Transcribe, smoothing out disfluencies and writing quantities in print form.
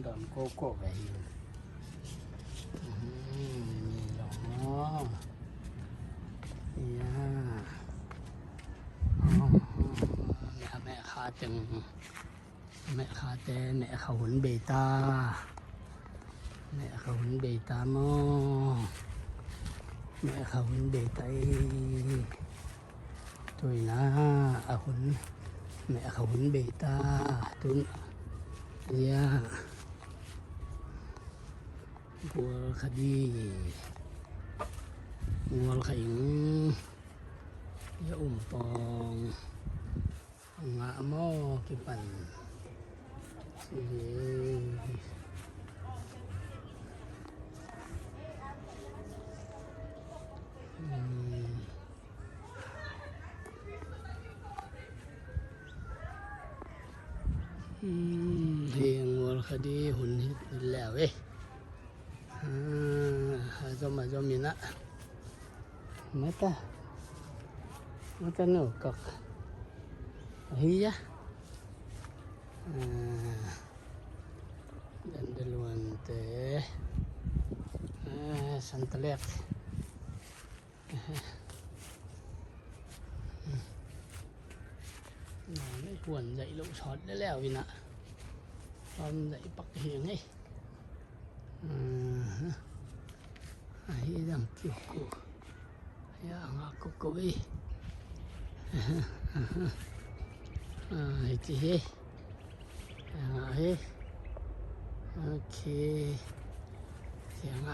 ดอนโกโก้ไปมีหลงเนาะแม่คาจึงแม่คาแต่แม่เขาหุ่นเบตาแม่เขาหุ่นเบตามอแม่เขาหุ่นเบตาตุยนะอาหุ่นแม่เขาหุ่นเบตาตุนบัวคดีงัวขิงยาปองงะหม้อกิปันเฮียงวัวคดีหุ่นหินแล้วจอมมีนะmata no kak hiya dan duluan teh santelekไม่ควรdậy lỗ sọtได้แล้ววินะตอนdậyปักเหียงให้ดังเกี่ยวกูya ngaku kowe iki oke siang